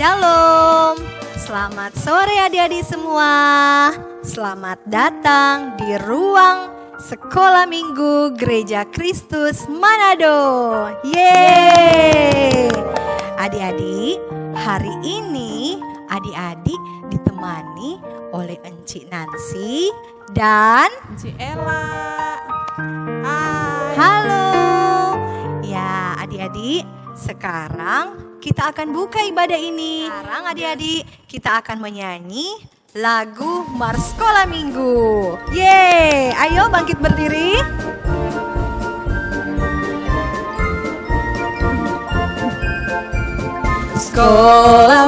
Shalom, selamat sore adik-adik semua. Selamat datang di ruang Sekolah Minggu Gereja Kristus Manado. Yeay! Adik-adik, hari ini adik-adik ditemani oleh Encik Nancy dan Encik Ella. Hai. halo. Ya, adik-adik, sekarang kita akan buka ibadah ini. Sekarang adik-adik, kita akan menyanyi lagu Mars Sekolah Minggu. Yeay, ayo bangkit berdiri. Sekolah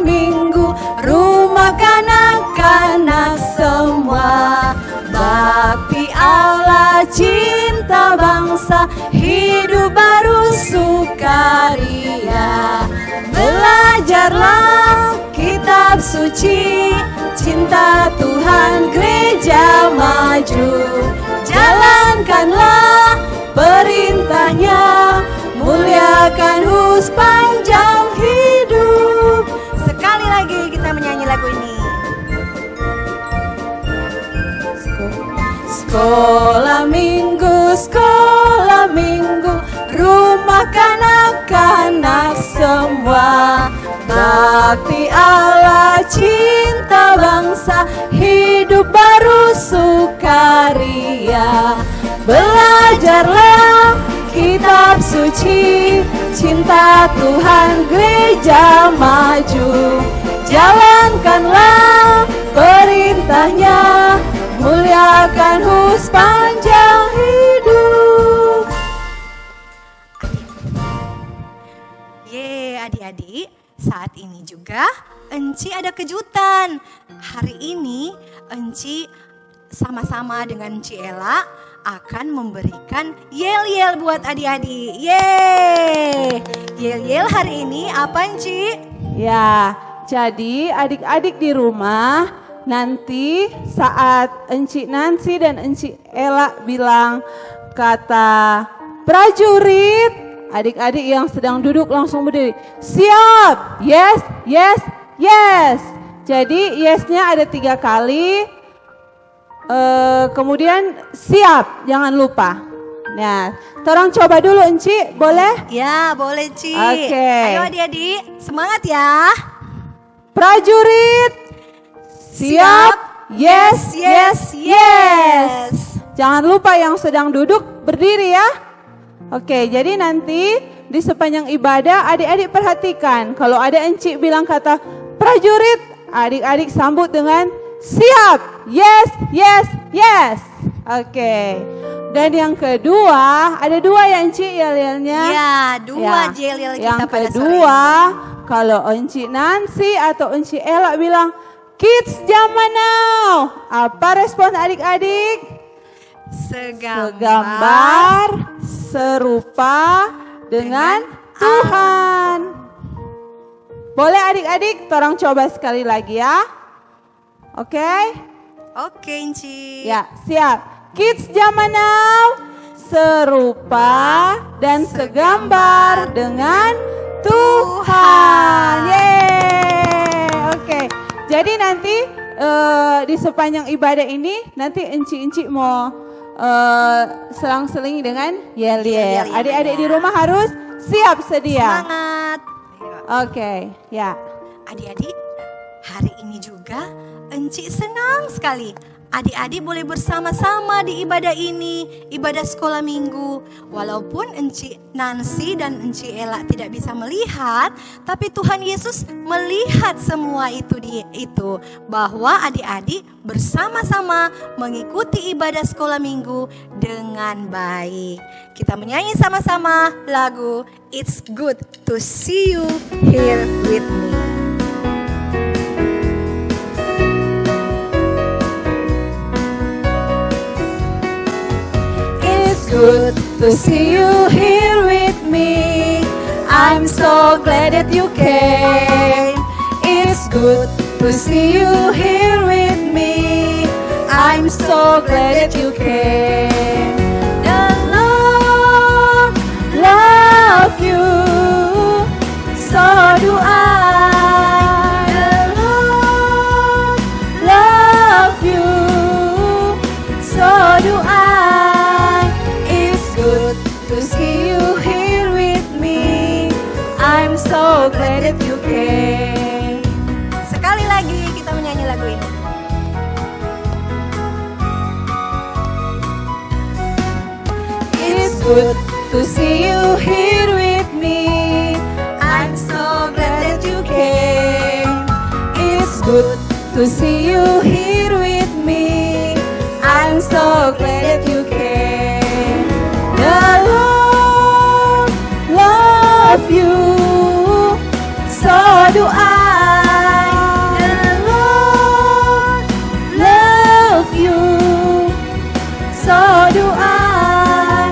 minggu, rumah kanak-kanak semua. Bakti Allah, cinta bangsa, hidup baru sukaria. Belajarlah kitab suci, cinta Tuhan gereja maju. Jalankanlah perintahnya, muliakan sepanjang hidup. Sekali lagi kita menyanyi lagu ini. Sekolah minggu, rumah kanak-kanak semua. Bakti Allah, cinta bangsa, hidup baru sukaria. Belajarlah kitab suci, cinta Tuhan gereja maju. Jalankanlah perintahnya, muliakan sepanjang hidup. Yeay adik-adik, saat ini juga Enci ada kejutan. Hari ini Enci sama-sama dengan Enci Ella akan memberikan yel-yel buat adik-adik. Yeay! Yel-yel hari ini apa Enci? Ya, jadi adik-adik di rumah nanti saat Encik Nancy dan Encik Ella bilang kata prajurit, adik-adik yang sedang duduk langsung berdiri. Siap, yes, yes, yes. Jadi yesnya ada 3 kali. Kemudian siap, jangan lupa. Nah, tolong coba dulu Encik, boleh? Ya, boleh Ci. Oke. Ayo adik-adik, semangat ya. Prajurit, siap, yes, yes, yes. Jangan lupa yang sedang duduk berdiri ya. Oke, jadi nanti di sepanjang ibadah adik-adik perhatikan. Kalau ada Encik bilang kata prajurit, adik-adik sambut dengan siap, yes, yes, yes. Oke. Dan yang kedua, ada 2 ya Encik yel-yelnya. Ya, 2 yel-yel kita Yang pada kedua, sore kalau Encik Nancy atau Encik Ella bilang kids zaman now, apa respon adik-adik? ini. Segambar. Segambar, serupa dengan Tuhan. Boleh adik-adik, tolong coba sekali lagi ya. Oke? Oke Enci. Ya, siap. Kids zaman now, serupa dan segambar dengan Tuhan. Yeay. Oke. Jadi nanti di sepanjang ibadah ini nanti Enci-enci mau selang-seling dengan yel-yel. Yel-yel. Adik-adik di rumah harus siap sedia. Semangat. Ayo. Oke, ya. Adik-adik, hari ini juga Enci senang sekali. Adik-adik boleh bersama-sama di ibadah ini, ibadah sekolah minggu. Walaupun Enci Nancy dan Enci Ella tidak bisa melihat, tapi Tuhan Yesus melihat semua itu bahwa adik-adik bersama-sama mengikuti ibadah sekolah minggu dengan baik. Kita menyanyi sama-sama lagu It's Good to See You Here With Me. Good to see you here with me. I'm so glad that you came. It's good to see you here with me. I'm so glad that you came. The Lord loves you So do I. The Lord love you. So do I. It's good to see you here with me. I'm so glad that you came. Sekali lagi kita menyanyi lagu ini. It's good to see you here with me. I'm so glad that you came. It's good to see you here with me. I'm so glad that you came. The Lord love you. So do I. The Lord love you. So do I.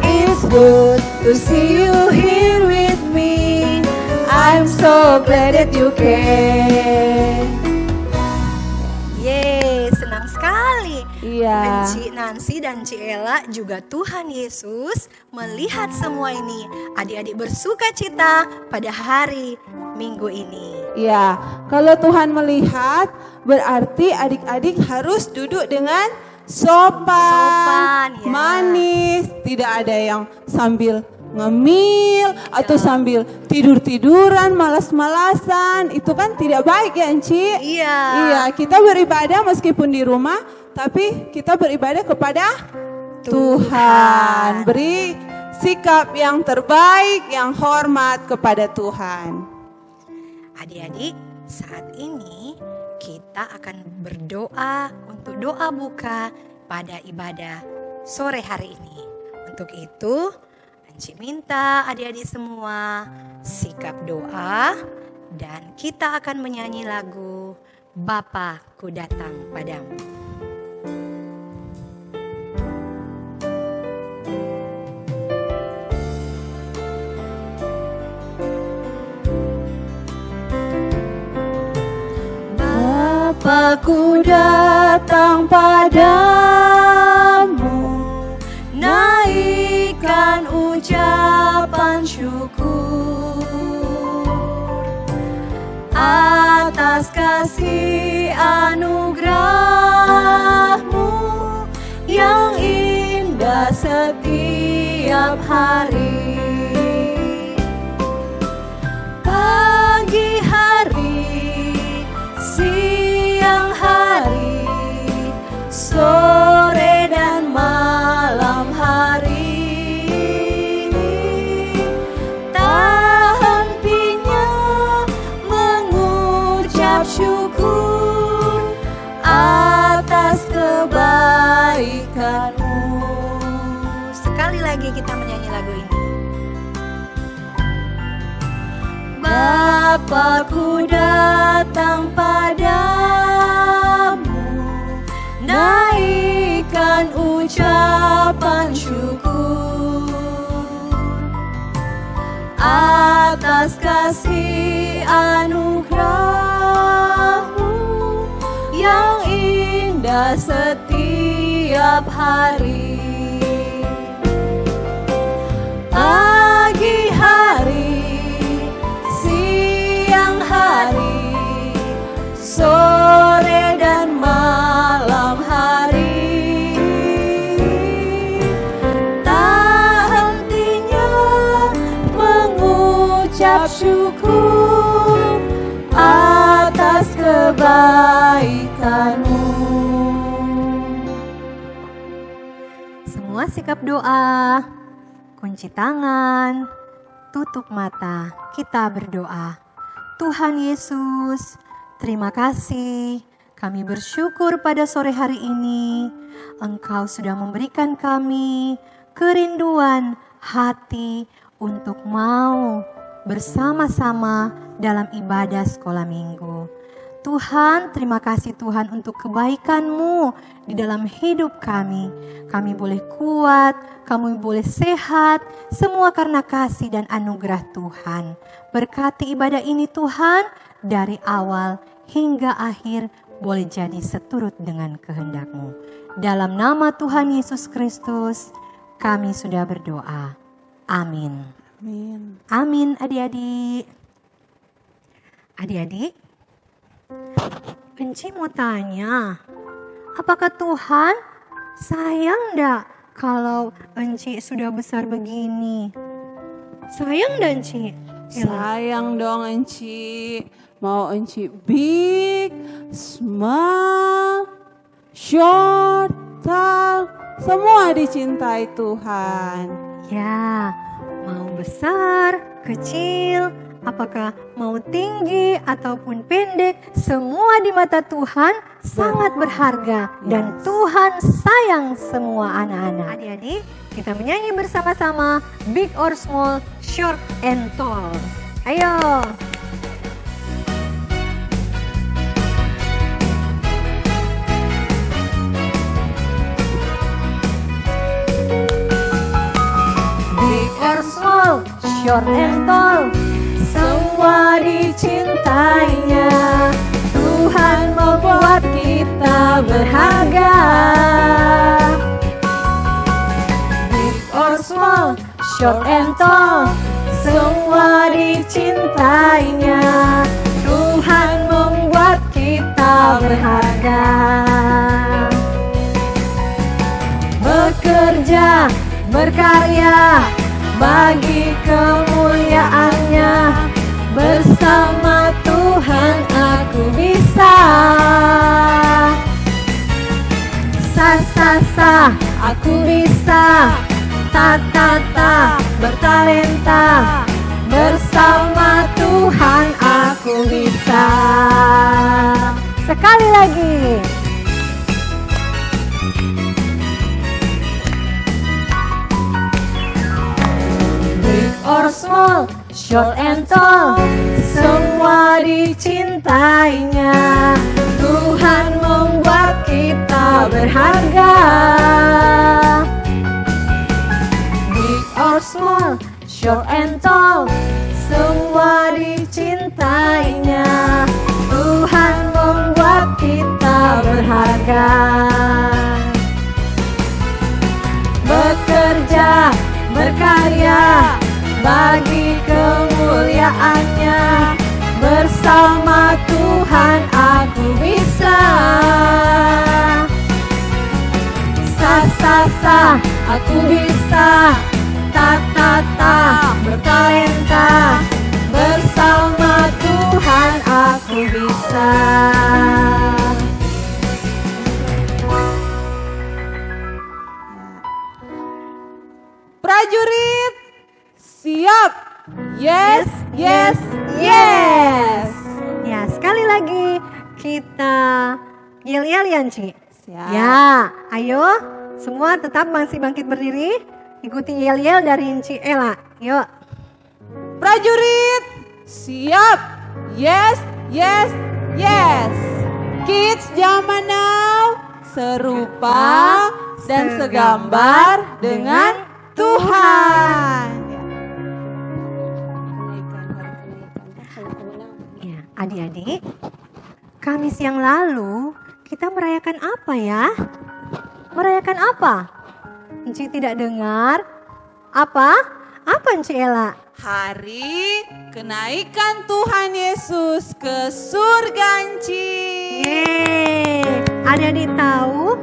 It's good to see you here with me. I'm so glad that you came. Yeay, senang sekali. Iya. Ci Nancy dan Ci Ella juga Tuhan Yesus melihat semua ini. Adik-adik bersuka cita pada hari Minggu ini. Ya, kalau Tuhan melihat berarti adik-adik harus duduk dengan sopan, Sopan, ya. manis, tidak ada yang sambil ngemil atau sambil tidur-tiduran, malas-malasan. Itu kan tidak baik ya, Enci? Iya. Iya, kita beribadah meskipun di rumah, tapi kita beribadah kepada Tuhan. Beri sikap yang terbaik, yang hormat kepada Tuhan. Adik-adik, saat ini kita akan berdoa untuk doa buka pada ibadah sore hari ini. Untuk itu, Anci minta adik-adik semua sikap doa dan kita akan menyanyi lagu Bapa ku datang padamu. Aku datang padamu, naikkan ucapan syukur atas kasih anugerah-Mu yang indah setiap hari. Pagi hari, siang hari, sore dan malam hari, tak hentinya mengucap syukur atas kebaikan-Mu. Sekali lagi kita menyanyi lagu ini. Bapa-Ku datang padamu, naikkan ucapan syukur atas kasih anugerah-Mu yang indah setiap hari. Pagi hari, siang hari, sore dan malam hari, tak hentinya mengucap syukur atas kebaikan-Mu. Semua sikap doa, kunci tangan, tutup mata, kita berdoa. Tuhan Yesus, terima kasih. Kami bersyukur pada sore hari ini. Engkau sudah memberikan kami kerinduan hati untuk mau bersama-sama dalam ibadah sekolah minggu. Tuhan, terima kasih Tuhan untuk kebaikan-Mu di dalam hidup kami. Kami boleh kuat, kami boleh sehat, semua karena kasih dan anugerah Tuhan. Berkati ibadah ini Tuhan, dari awal hingga akhir boleh jadi seturut dengan kehendak-Mu. Dalam nama Tuhan Yesus Kristus, kami sudah berdoa. Amin. Amin. Amin adik-adik. Adik-adik, Enci mau tanya, apakah Tuhan sayang enggak kalau Enci sudah besar begini? Sayang enggak Enci? Sayang dong Enci. Mau Enci big, small, short, tall, semua dicintai Tuhan. Ya, mau besar, kecil, apakah mau tinggi ataupun pendek, semua di mata Tuhan sangat berharga dan Tuhan sayang semua anak-anak. Adik-adik, kita menyanyi bersama-sama Big or Small, Short and Tall. Ayo. Big or small, short and tall, semua dicintainya. Tuhan membuat kita berharga. Big or small, short and tall, semua dicintainya. Tuhan membuat kita berharga. Bekerja, berkarya bagi kemuliaannya. Bersama Tuhan aku bisa. Sa aku bisa. Ta bertalenta. Bersama Tuhan aku bisa. Sekali lagi. Or small, short and tall, semua dicintainya. Tuhan membuat kita berharga. Big or small, short and tall, semua dicintainya. Tuhan membuat kita berharga. Bekerja, berkarya bagi kemuliaannya. Bersama Tuhan aku bisa. Sa aku bisa. Ta bertalenta. Bersama Tuhan aku bisa. Prajurit, siap. Yes, yes, yes. Ya, sekali lagi kita yel-yel ya, Ci. Siap. Ya, ayo semua tetap masih bangkit berdiri. Ikuti yel-yel dari Enci Ella. Yuk. Prajurit, siap. Yes, yes, yes. Kids zaman now serupa dan segambar dengan Tuhan. Ya, adik-adik, Kamis yang lalu kita merayakan apa ya? Merayakan apa? Enci tidak dengar. Apa? Apa Enci Ella? Hari kenaikan Tuhan Yesus ke surga, Enci. Yeay. Adik-adik tahu?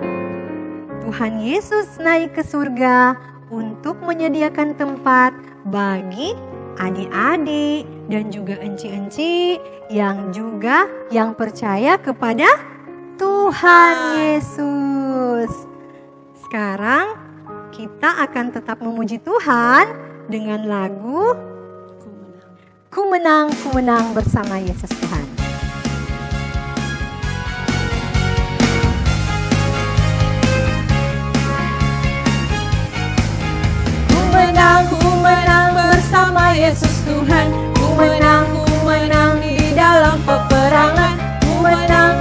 Tuhan Yesus naik ke surga untuk menyediakan tempat bagi adik-adik dan juga enci-enci yang juga yang percaya kepada Tuhan Yesus. Sekarang kita akan tetap memuji Tuhan dengan lagu Ku menang bersama Yesus Tuhan. Ku menang bersama Yesus Tuhan. Ku menang di dalam peperangan. Ku menang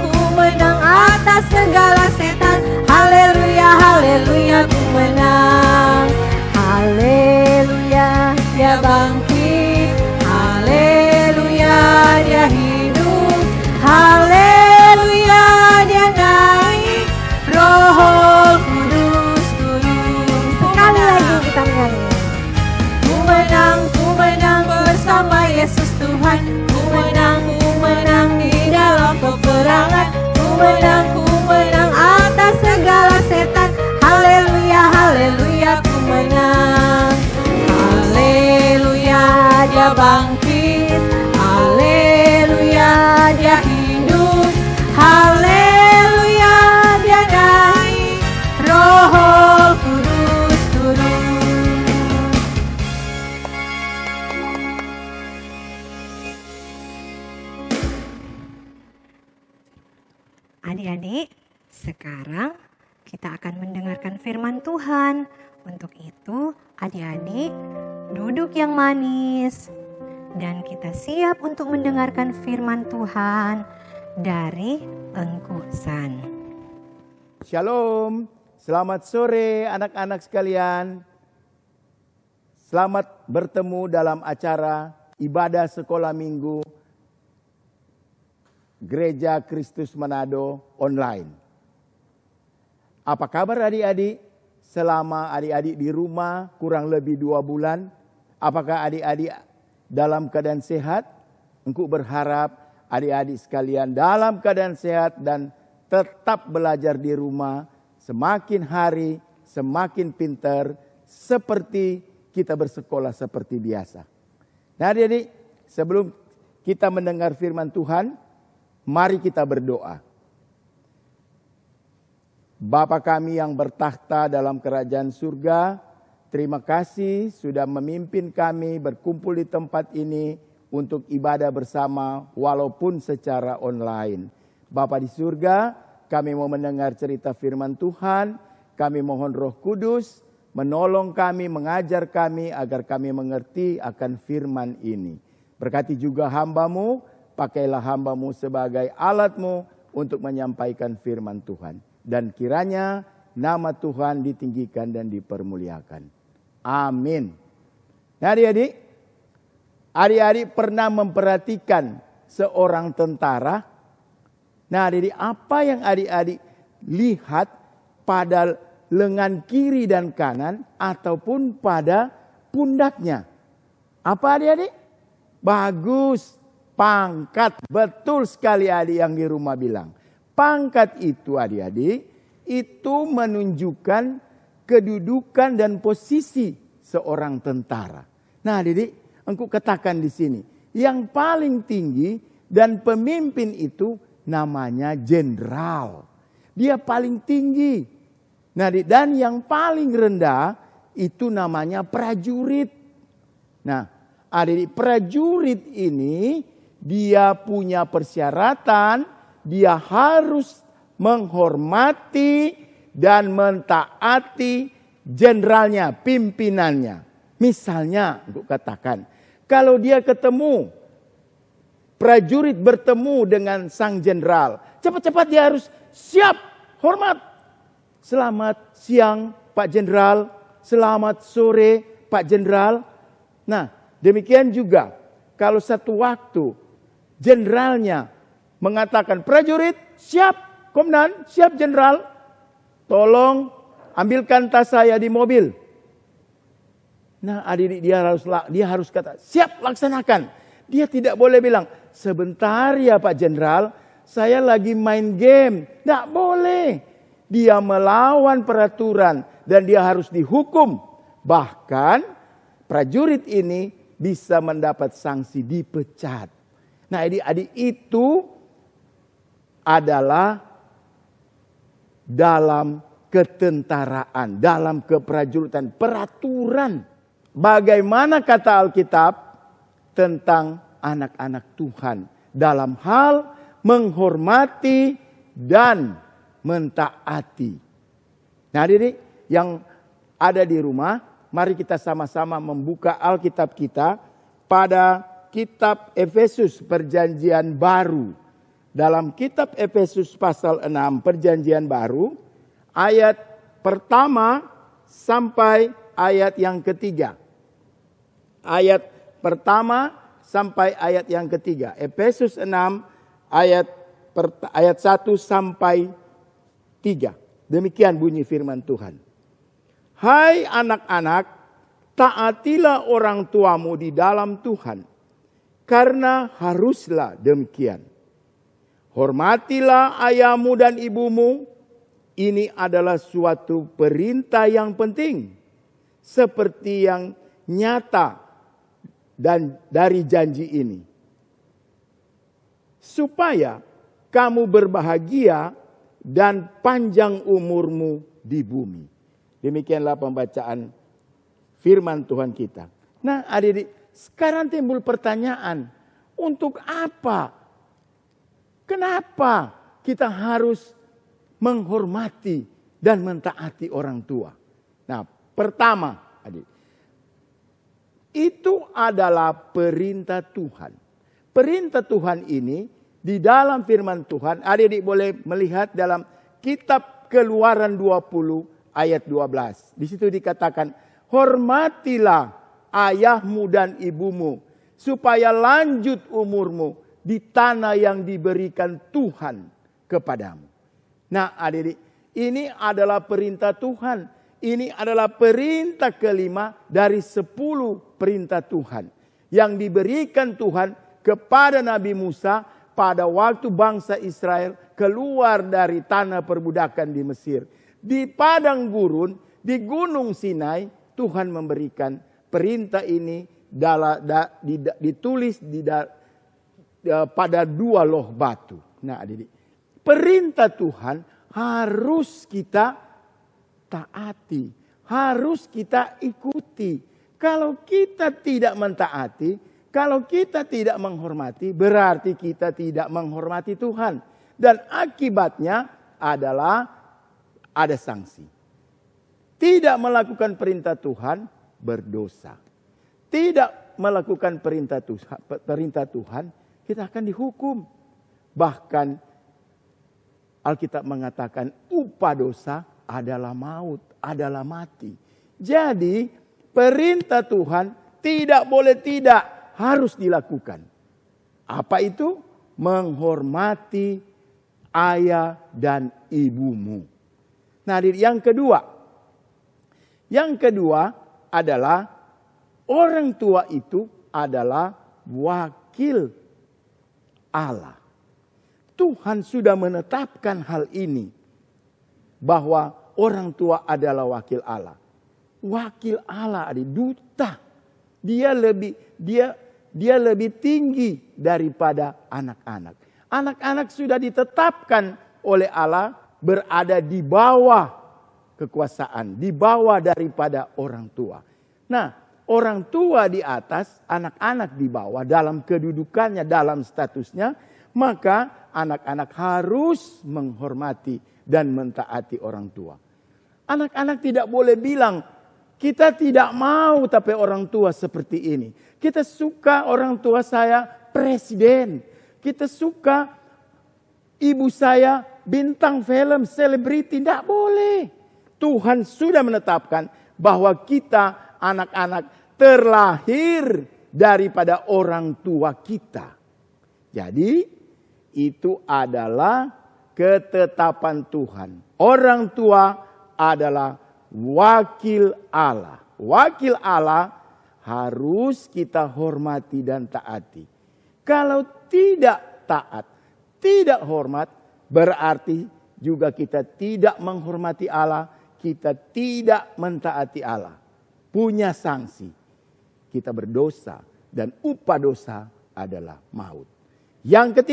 atas segala setan. Haleluya, haleluya, ku menang. Haleluya, dia bangkit. Haleluya, dia hidup ku menang atas segala setan. Haleluya, haleluya, ku menang. Haleluya, dia bangkit. Haleluya, dia hidup. Haleluya, dia naik. Roh Kudus turun. Adik-adik, sekarang kita akan mendengarkan firman Tuhan. Untuk itu, adik-adik duduk yang manis dan kita siap untuk mendengarkan firman Tuhan dari Engku San. Shalom, selamat sore anak-anak sekalian. Selamat bertemu dalam acara ibadah sekolah minggu Gereja Kristus Manado online. Apa kabar adik-adik? Selama adik-adik di rumah kurang lebih 2 bulan, apakah adik-adik dalam keadaan sehat? Engkau berharap adik-adik sekalian dalam keadaan sehat dan tetap belajar di rumah, semakin hari semakin pintar, seperti kita bersekolah seperti biasa. Nah adik-adik, sebelum kita mendengar firman Tuhan, mari kita berdoa. Bapa kami yang bertakhta dalam kerajaan surga, terima kasih sudah memimpin kami berkumpul di tempat ini untuk ibadah bersama walaupun secara online. Bapa di surga, kami mau mendengar cerita firman Tuhan, kami mohon Roh Kudus menolong kami, mengajar kami agar kami mengerti akan firman ini. Berkati juga hamba-Mu, pakailah hamba-Mu sebagai alat-Mu untuk menyampaikan firman Tuhan. Dan kiranya nama Tuhan ditinggikan dan dipermuliakan. Amin. Nah adik-adik pernah memperhatikan seorang tentara? Nah adik-adik, apa yang adik-adik lihat pada lengan kiri dan kanan ataupun pada pundaknya? Apa adik-adik? Bagus. Pangkat, betul sekali adik yang di rumah bilang. Pangkat itu adik-adik, itu menunjukkan kedudukan dan posisi seorang tentara. Nah adik-adik, engkau katakan di sini, yang paling tinggi dan pemimpin itu namanya jenderal. Dia paling tinggi. Nah adik, dan yang paling rendah itu namanya prajurit. Nah adik-adik, prajurit ini dia punya persyaratan, dia harus menghormati dan mentaati jenderalnya, pimpinannya. Misalnya, untuk katakan, kalau dia ketemu, prajurit bertemu dengan sang jenderal, cepat-cepat dia harus siap, hormat. Selamat siang Pak Jenderal, selamat sore Pak Jenderal. Nah, demikian juga kalau satu waktu jenderalnya mengatakan, prajurit siap, komandan siap jenderal, tolong ambilkan tas saya di mobil. Nah adik-adik, dia harus kata siap, laksanakan. Dia tidak boleh bilang sebentar ya Pak Jenderal, saya lagi main game. Tidak boleh. Dia melawan peraturan dan dia harus dihukum. Bahkan prajurit ini bisa mendapat sanksi, dipecat. Nah adik-adik, itu adalah dalam ketentaraan, dalam keprajuritan, peraturan. Bagaimana kata Alkitab tentang anak-anak Tuhan dalam hal menghormati dan mentaati. Nah adik-adik yang ada di rumah, mari kita sama-sama membuka Alkitab kita pada kitab Efesus Perjanjian Baru. Dalam kitab Efesus pasal 6 Perjanjian Baru, ayat pertama sampai ayat yang ketiga. Ayat pertama sampai ayat yang ketiga. Efesus 6 ayat 1 sampai 3. Demikian bunyi firman Tuhan. Hai anak-anak, taatilah orang tuamu di dalam Tuhan, karena haruslah demikian. Hormatilah ayahmu dan ibumu. Ini adalah suatu perintah yang penting. Seperti yang nyata dan dari janji ini. Supaya kamu berbahagia dan panjang umurmu di bumi. Demikianlah pembacaan firman Tuhan kita. Nah adik-adik, sekarang timbul pertanyaan. Untuk apa? Kenapa kita harus menghormati dan mentaati orang tua? Nah, pertama, adik, itu adalah perintah Tuhan. Perintah Tuhan ini di dalam firman Tuhan, adik-adik boleh melihat dalam kitab Keluaran 20 ayat 12. Di situ dikatakan, hormatilah ayahmu dan ibumu supaya lanjut umurmu di tanah yang diberikan Tuhan kepadamu. Nah adik-adik, ini adalah perintah Tuhan. Ini adalah perintah kelima dari 10 perintah Tuhan. Yang diberikan Tuhan kepada Nabi Musa pada waktu bangsa Israel keluar dari tanah perbudakan di Mesir. Di padang gurun, di gunung Sinai, Tuhan memberikan perintah ini ditulis pada 2 loh batu. Nah adik-adik, perintah Tuhan harus kita taati, harus kita ikuti. Kalau kita tidak mentaati, kalau kita tidak menghormati, berarti kita tidak menghormati Tuhan. Dan akibatnya adalah ada sanksi. Tidak melakukan perintah Tuhan, berdosa. Tidak melakukan perintah Tuhan, kita akan dihukum. Bahkan Alkitab mengatakan upah dosa adalah maut, adalah mati. Jadi perintah Tuhan tidak boleh tidak, harus dilakukan. Apa itu? Menghormati ayah dan ibumu. Nah, yang kedua adalah orang tua itu adalah wakil Allah. Tuhan sudah menetapkan hal ini, bahwa orang tua adalah wakil Allah. Wakil Allah, adik, duta. Dia lebih tinggi daripada anak-anak. Anak-anak sudah ditetapkan oleh Allah berada di bawah kekuasaan, di bawah daripada orang tua. Nah, orang tua di atas, anak-anak di bawah dalam kedudukannya, dalam statusnya, maka anak-anak harus menghormati dan mentaati orang tua. Anak-anak tidak boleh bilang, kita tidak mau tapi orang tua seperti ini. Kita suka orang tua saya presiden. Kita suka ibu saya bintang film, selebriti. Tidak boleh. Tuhan sudah menetapkan bahwa kita anak-anak terlahir daripada orang tua kita. Jadi itu adalah ketetapan Tuhan. Orang tua adalah wakil Allah. Wakil Allah harus kita hormati dan taati. Kalau tidak taat, tidak hormat, berarti juga kita tidak menghormati Allah, kita tidak mentaati Allah. Punya sanksi. Kita berdosa dan upah dosa adalah maut. Yang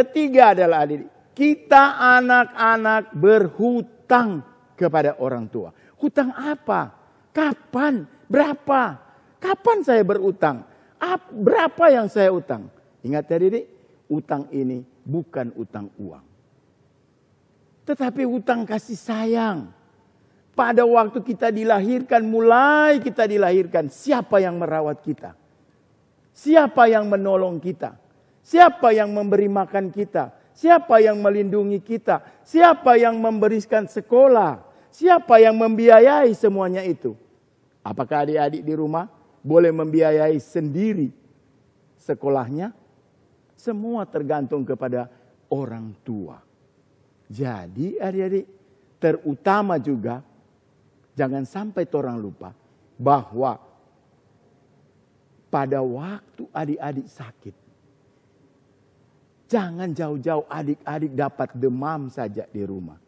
ketiga adalah kita anak-anak berhutang kepada orang tua. Hutang apa? Kapan? Berapa? Kapan saya berutang? Berapa yang saya utang? Ingat ya Didik, utang ini bukan utang uang. Tetapi utang kasih sayang. Pada waktu kita dilahirkan, mulai kita dilahirkan, siapa yang merawat kita? Siapa yang menolong kita? Siapa yang memberi makan kita? Siapa yang melindungi kita? Siapa yang memberikan sekolah? Siapa yang membiayai semuanya itu? Apakah adik-adik di rumah boleh membiayai sendiri sekolahnya? Semua tergantung kepada orang tua. Jadi adik-adik, terutama juga jangan sampai orang lupa bahwa pada waktu adik-adik sakit, Jangan jauh-jauh adik-adik dapat demam saja di rumah.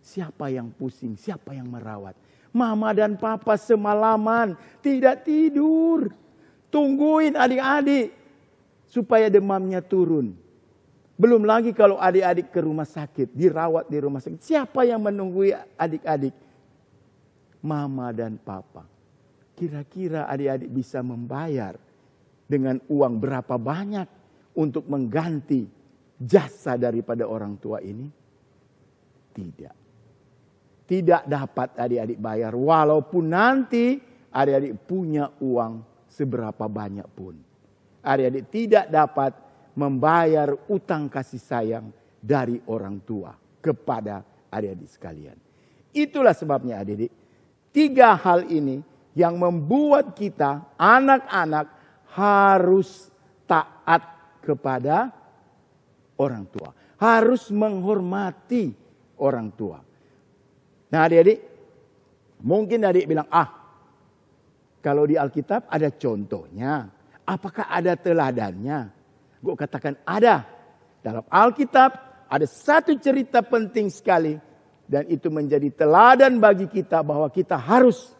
Siapa yang pusing, siapa yang merawat? Mama dan papa semalaman tidak tidur. Tungguin adik-adik supaya demamnya turun. Belum lagi kalau adik-adik ke rumah sakit, dirawat di rumah sakit. Siapa yang menunggui adik-adik? Mama dan papa. Kira-kira adik-adik bisa membayar dengan uang berapa banyak untuk mengganti jasa daripada orang tua ini? Tidak. Tidak dapat adik-adik bayar. Walaupun nanti adik-adik punya uang seberapa banyak pun. Adik-adik tidak dapat membayar utang kasih sayang dari orang tua kepada adik-adik sekalian. Itulah sebabnya adik-adik, 3 hal ini yang membuat kita anak-anak harus taat kepada orang tua. Harus menghormati orang tua. Nah adik-adik, mungkin adik bilang, kalau di Alkitab ada contohnya. Apakah ada teladannya? Gue katakan ada. Dalam Alkitab ada satu cerita penting sekali. Dan itu menjadi teladan bagi kita bahwa kita harus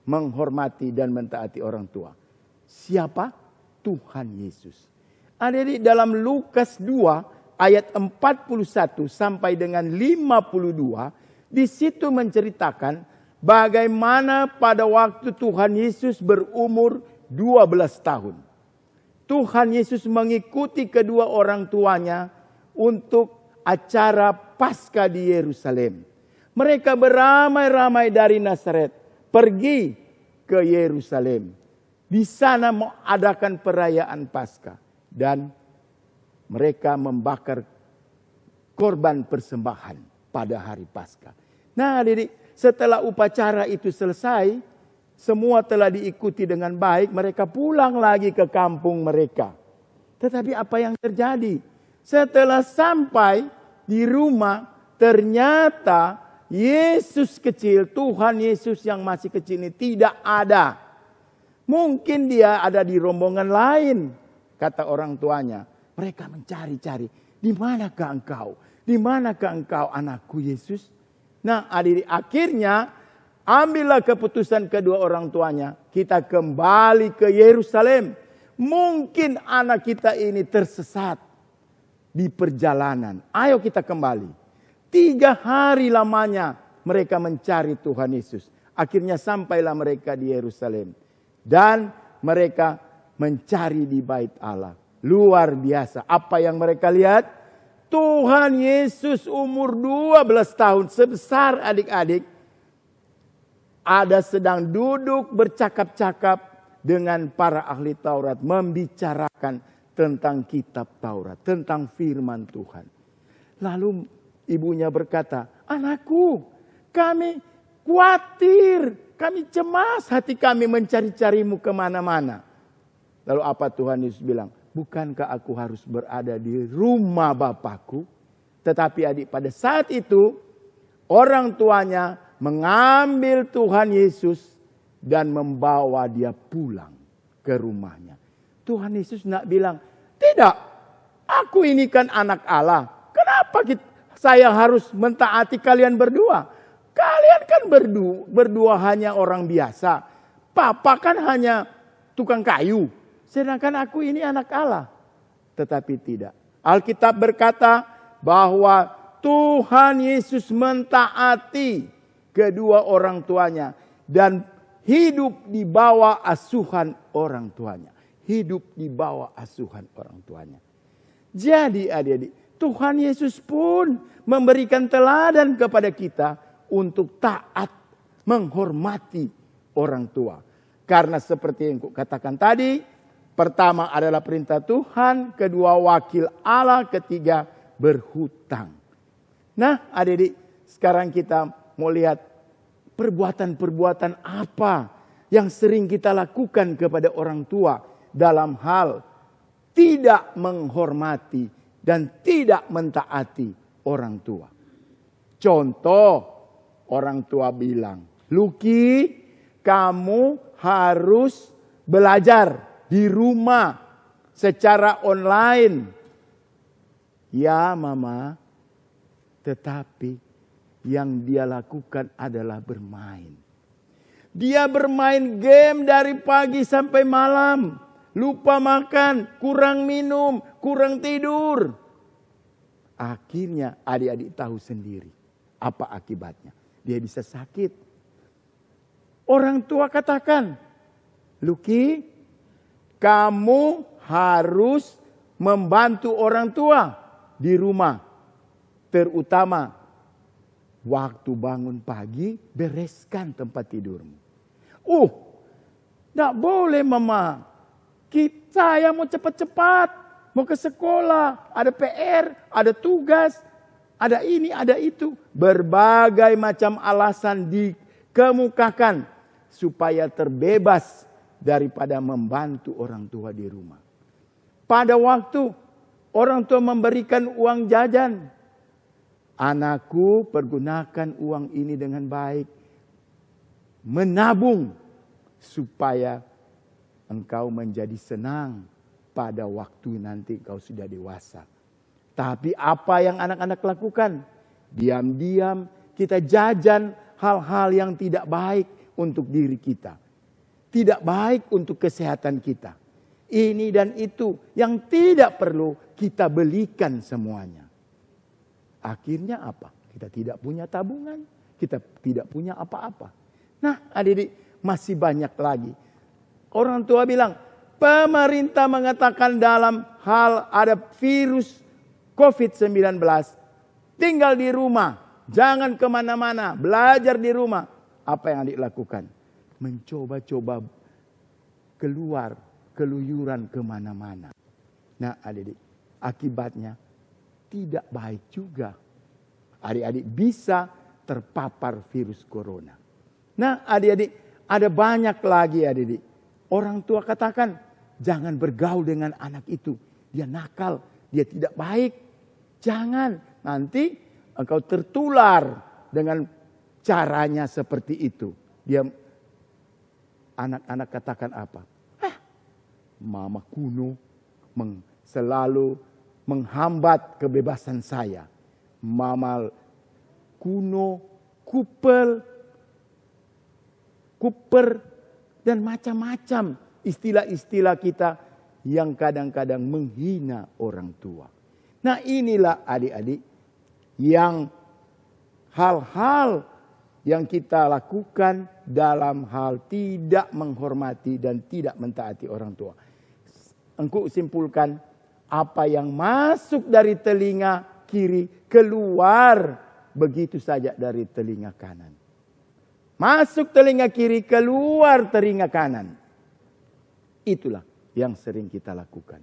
menghormati dan mentaati orang tua. Siapa? Tuhan Yesus. Adik-adik, dalam Lukas 2 ayat 41 sampai dengan 52, di situ menceritakan bagaimana pada waktu Tuhan Yesus berumur 12 tahun. Tuhan Yesus mengikuti kedua orang tuanya untuk acara Paskah di Yerusalem. Mereka beramai-ramai dari Nazaret pergi ke Yerusalem. Di sana mengadakan perayaan Paskah. Dan mereka membakar korban persembahan pada hari Paskah. Nah adik-adik, setelah upacara itu selesai, semua telah diikuti dengan baik, mereka pulang lagi ke kampung mereka. Tetapi apa yang terjadi? Setelah sampai di rumah, ternyata Yesus kecil, Tuhan Yesus yang masih kecil ini tidak ada. Mungkin dia ada di rombongan lain. Kata orang tuanya, mereka mencari-cari, di manakah engkau? Di manakah engkau anakku Yesus? Nah adik-adik, akhirnya ambillah keputusan kedua orang tuanya. Kita kembali ke Yerusalem. Mungkin anak kita ini tersesat di perjalanan. Ayo kita kembali. 3 hari lamanya mereka mencari Tuhan Yesus. Akhirnya sampailah mereka di Yerusalem. Dan mereka mencari di bait Allah. Luar biasa. Apa yang mereka lihat? Tuhan Yesus umur 12 tahun. Sebesar adik-adik. Ada sedang duduk bercakap-cakap dengan para ahli Taurat. Membicarakan tentang kitab Taurat. Tentang firman Tuhan. Lalu ibunya berkata, anakku, kami khawatir. Kami cemas, hati kami mencari-carimu kemana-mana. Lalu apa Tuhan Yesus bilang? Bukankah aku harus berada di rumah Bapakku? Tetapi adik, pada saat itu orang tuanya mengambil Tuhan Yesus dan membawa dia pulang ke rumahnya. Tuhan Yesus tidak bilang, tidak, aku ini kan anak Allah. Kenapa saya harus mentaati kalian berdua? Kalian kan berdua hanya orang biasa. Papa kan hanya tukang kayu. Sedangkan aku ini anak Allah. Tetapi tidak. Alkitab berkata bahwa Tuhan Yesus mentaati kedua orang tuanya. Dan hidup di bawah asuhan orang tuanya. Hidup di bawah asuhan orang tuanya. Jadi adik-adik, Tuhan Yesus pun memberikan teladan kepada kita untuk taat, menghormati orang tua. Karena seperti yang kukatakan tadi, pertama adalah perintah Tuhan, kedua wakil Allah, ketiga berhutang. Nah adik-adik, sekarang kita mau lihat perbuatan-perbuatan apa yang sering kita lakukan kepada orang tua dalam hal tidak menghormati dan tidak mentaati orang tua. Contoh, orang tua bilang, Luki, kamu harus belajar di rumah secara online. Ya mama, tetapi yang dia lakukan adalah bermain. Dia bermain game dari pagi sampai malam. Lupa makan, kurang minum, kurang tidur. Akhirnya adik-adik tahu sendiri apa akibatnya. Dia bisa sakit. Orang tua katakan, Luki, kamu harus membantu orang tua di rumah. Terutama waktu bangun pagi, bereskan tempat tidurmu. Tidak boleh mama. Saya mau cepat-cepat. Mau ke sekolah. Ada PR, ada tugas. Ada ini, ada itu. Berbagai macam alasan dikemukakan. Supaya terbebas daripada membantu orang tua di rumah. Pada waktu orang tua memberikan uang jajan. Anakku, pergunakan uang ini dengan baik. Menabung supaya engkau menjadi senang pada waktu nanti engkau sudah dewasa. Tapi apa yang anak-anak lakukan? Diam-diam kita jajan hal-hal yang tidak baik untuk diri kita. Tidak baik untuk kesehatan kita. Ini dan itu yang tidak perlu kita belikan semuanya. Akhirnya apa? Kita tidak punya tabungan. Kita tidak punya apa-apa. Nah, adik-adik, masih banyak lagi. Orang tua bilang, pemerintah mengatakan dalam hal ada virus COVID-19. Tinggal di rumah. Jangan kemana-mana. Belajar di rumah. Apa yang adik lakukan? Mencoba-coba keluar, keluyuran kemana-mana. Nah, adik-adik, akibatnya tidak baik juga. Adik-adik bisa terpapar virus corona. Nah, adik-adik, ada banyak lagi adik-adik. Orang tua katakan, jangan bergaul dengan anak itu. Dia nakal, dia tidak baik. Jangan, nanti engkau tertular dengan caranya seperti itu. Dia anak-anak katakan apa? Mama kuno selalu menghambat kebebasan saya. Mama kuno, kuper, dan macam-macam istilah-istilah kita yang kadang-kadang menghina orang tua. Nah, inilah adik-adik yang hal-hal yang kita lakukan dalam hal tidak menghormati dan tidak mentaati orang tua. Engkau simpulkan, apa yang masuk dari telinga kiri keluar begitu saja dari telinga kanan. Masuk telinga kiri, keluar telinga kanan. Itulah yang sering kita lakukan.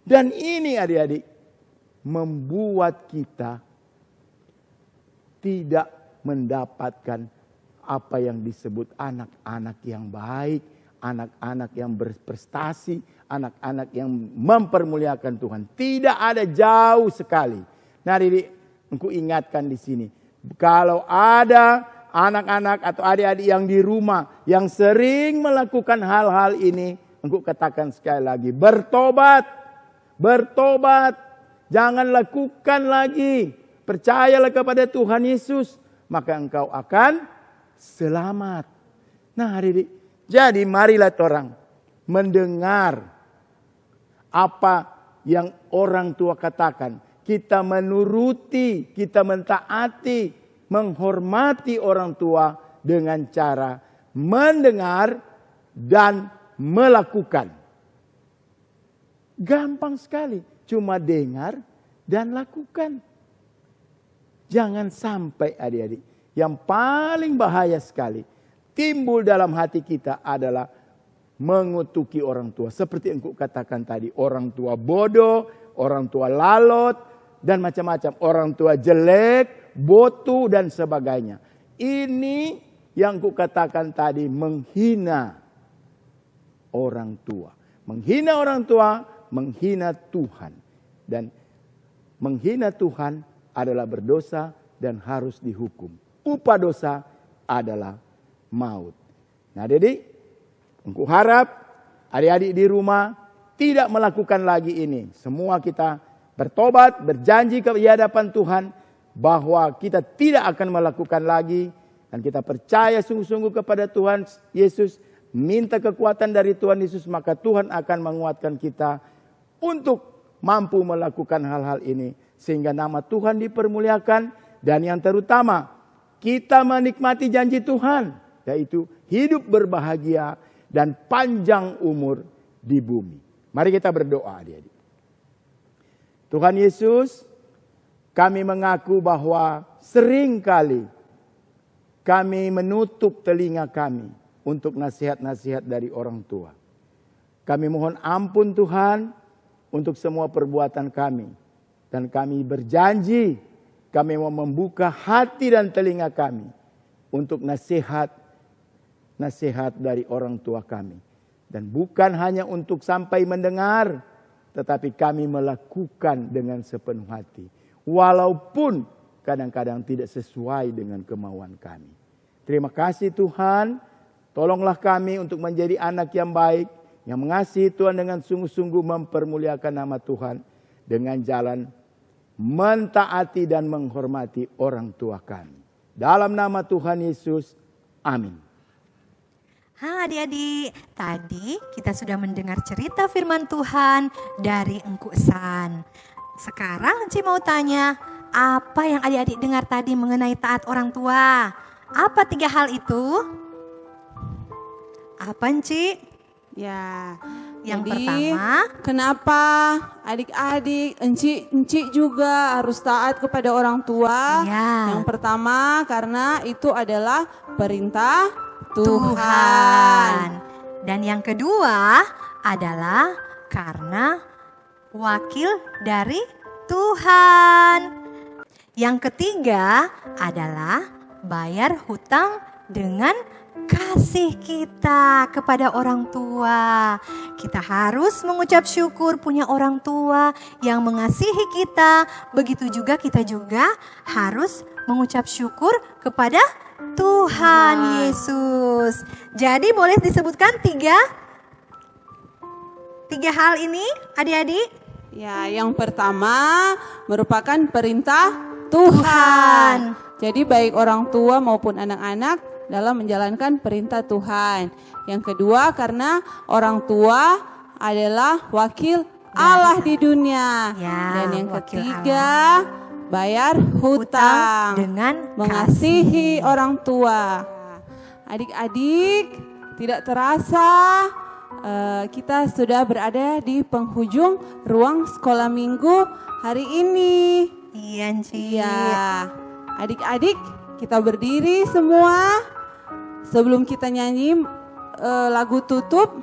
Dan ini adik-adik membuat kita tidak mendapatkan apa yang disebut anak-anak yang baik, anak-anak yang berprestasi, anak-anak yang mempermuliakan Tuhan. Tidak ada, jauh sekali. Nah, adik-adik, engkau ingatkan di sini. Kalau ada anak-anak atau adik-adik yang di rumah yang sering melakukan hal-hal ini, engkau katakan sekali lagi, bertobat, bertobat, jangan lakukan lagi, percayalah kepada Tuhan Yesus, maka engkau akan selamat. Nah, adik-adik, jadi marilah orang mendengar apa yang orang tua katakan, kita menuruti, kita mentaati, menghormati orang tua dengan cara mendengar dan melakukan. Gampang sekali, cuma dengar dan lakukan. Jangan sampai adik-adik, yang paling bahaya sekali timbul dalam hati kita adalah mengutuki orang tua. Seperti yang aku katakan tadi, orang tua bodoh, orang tua lalot, dan macam-macam. Orang tua jelek, botu, dan sebagainya. Ini yang aku katakan tadi menghina orang tua. Menghina orang tua, menghina Tuhan. Dan menghina Tuhan adalah berdosa dan harus dihukum. Upah dosa adalah maut. Nah, jadi aku harap adik-adik di rumah tidak melakukan lagi ini. Semua kita bertobat, berjanji di hadapan Tuhan bahwa kita tidak akan melakukan lagi. Dan kita percaya sungguh-sungguh kepada Tuhan Yesus, minta kekuatan dari Tuhan Yesus, maka Tuhan akan menguatkan kita untuk mampu melakukan hal-hal ini. Sehingga nama Tuhan dipermuliakan, dan yang terutama kita menikmati janji Tuhan, yaitu hidup berbahagia dan panjang umur di bumi. Mari kita berdoa, adik-adik. Tuhan Yesus, kami mengaku bahwa seringkali kami menutup telinga kami untuk nasihat-nasihat dari orang tua. Kami mohon ampun Tuhan untuk semua perbuatan kami. Dan kami berjanji kami mau membuka hati dan telinga kami untuk nasihat dari orang tua kami. Dan bukan hanya untuk sampai mendengar, tetapi kami melakukan dengan sepenuh hati. Walaupun kadang-kadang tidak sesuai dengan kemauan kami. Terima kasih Tuhan, tolonglah kami untuk menjadi anak yang baik, yang mengasihi Tuhan dengan sungguh-sungguh mempermuliakan nama Tuhan, dengan jalan mentaati dan menghormati orang tua kami. Dalam nama Tuhan Yesus, amin. Adik-adik, tadi kita sudah mendengar cerita firman Tuhan dari Engku San. Sekarang Enci mau tanya, apa yang adik-adik dengar tadi mengenai taat orang tua? Apa 3 hal itu? Apa Enci? Ya, Yang jadi, pertama, kenapa adik-adik, enci juga harus taat kepada orang tua? Ya. Yang pertama, karena itu adalah perintah Tuhan. Tuhan. Dan yang kedua adalah karena wakil dari Tuhan. Yang ketiga adalah bayar hutang dengan kasih kita kepada orang tua. Kita harus mengucap syukur punya orang tua yang mengasihi kita. Begitu juga kita juga harus mengucap syukur kepada Tuhan Yesus. Jadi boleh disebutkan tiga hal ini adik-adik? Ya, yang pertama merupakan perintah Tuhan. Jadi baik orang tua maupun anak-anak dalam menjalankan perintah Tuhan. Yang kedua, karena orang tua adalah wakil Allah di dunia. Ya, dan yang wakil ketiga, bayar hutang dengan mengasihi orang tua. Adik-adik, tidak terasa kita sudah berada di penghujung ruang sekolah minggu hari ini. Iya, Ci. Iya, adik-adik kita berdiri semua. Sebelum kita nyanyi lagu tutup,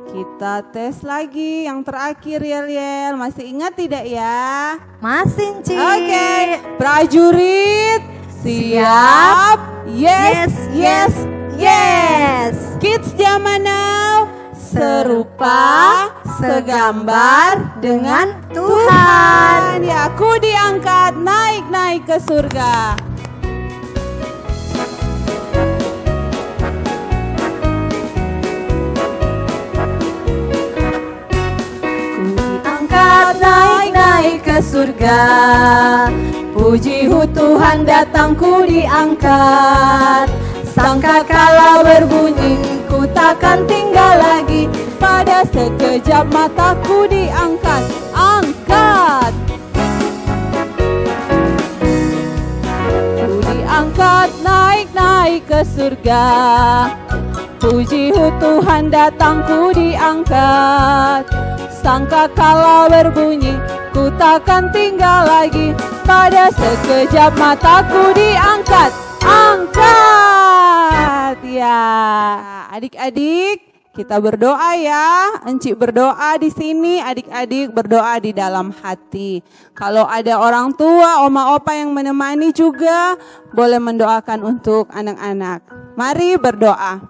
kita tes lagi yang terakhir Yel. Masih ingat tidak ya? Masih, Ci. Oke, prajurit siap. Yes, yes, yes. Kids zaman now serupa, segambar dengan Tuhan. Ya, aku diangkat naik ke surga. Ku diangkat naik ke surga. Puji Tuhan datang, ku diangkat. Sangkakala berbunyi, ku takkan tinggal lagi. Pada sekejap mataku diangkat, angkat. Ku diangkat naik ke surga. Puji Tuhan datang, ku diangkat. Sangkakala berbunyi, ku takkan tinggal lagi. Pada sekejap mataku diangkat, angkat. Ya, adik-adik, kita berdoa ya. Enci berdoa di sini, adik-adik berdoa di dalam hati. Kalau ada orang tua, oma opa yang menemani juga boleh mendoakan untuk anak-anak. Mari berdoa.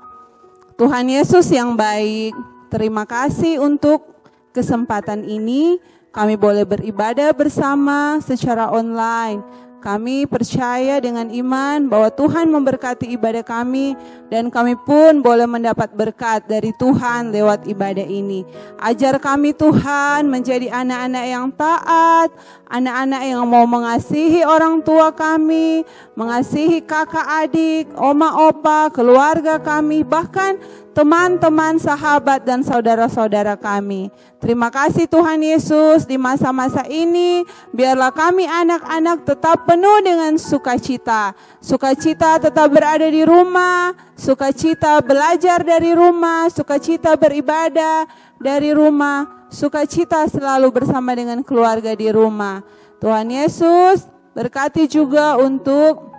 Tuhan Yesus yang baik, terima kasih untuk kesempatan ini. Kami boleh beribadah bersama secara online. Kami percaya dengan iman bahwa Tuhan memberkati ibadah kami dan kami pun boleh mendapat berkat dari Tuhan lewat ibadah ini. Ajar kami Tuhan menjadi anak-anak yang taat, anak-anak yang mau mengasihi orang tua kami, mengasihi kakak adik, oma opa, keluarga kami, bahkan teman-teman, sahabat, dan saudara-saudara kami. Terima kasih Tuhan Yesus, di masa-masa ini biarlah kami anak-anak tetap penuh dengan sukacita. Sukacita tetap berada di rumah, sukacita belajar dari rumah, sukacita beribadah dari rumah, sukacita selalu bersama dengan keluarga di rumah. Tuhan Yesus berkati juga untuk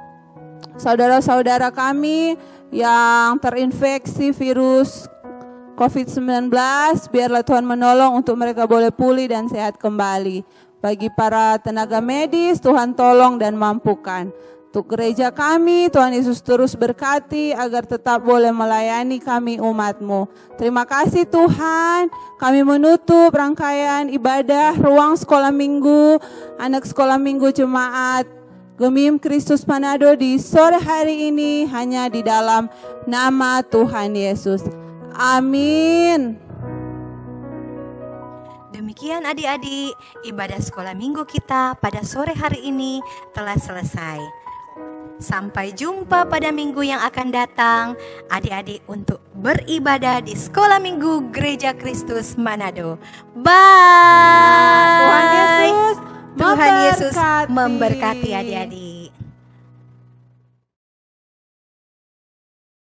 saudara-saudara kami yang terinfeksi virus COVID-19, biarlah Tuhan menolong untuk mereka boleh pulih dan sehat kembali. Bagi para tenaga medis, Tuhan tolong dan mampukan. Untuk gereja kami, Tuhan Yesus terus berkati agar tetap boleh melayani kami umat-Mu. Terima kasih Tuhan, kami menutup rangkaian ibadah ruang sekolah minggu, anak sekolah minggu jemaat Gemim Kristus Manado di sore hari ini hanya di dalam nama Tuhan Yesus. Amin. Demikian adik-adik, ibadah sekolah minggu kita pada sore hari ini telah selesai. Sampai jumpa pada minggu yang akan datang, adik-adik, untuk beribadah di sekolah minggu Gereja Kristus Manado. Bye. Tuhan Yesus Tuhan Yesus memberkati adik-adik.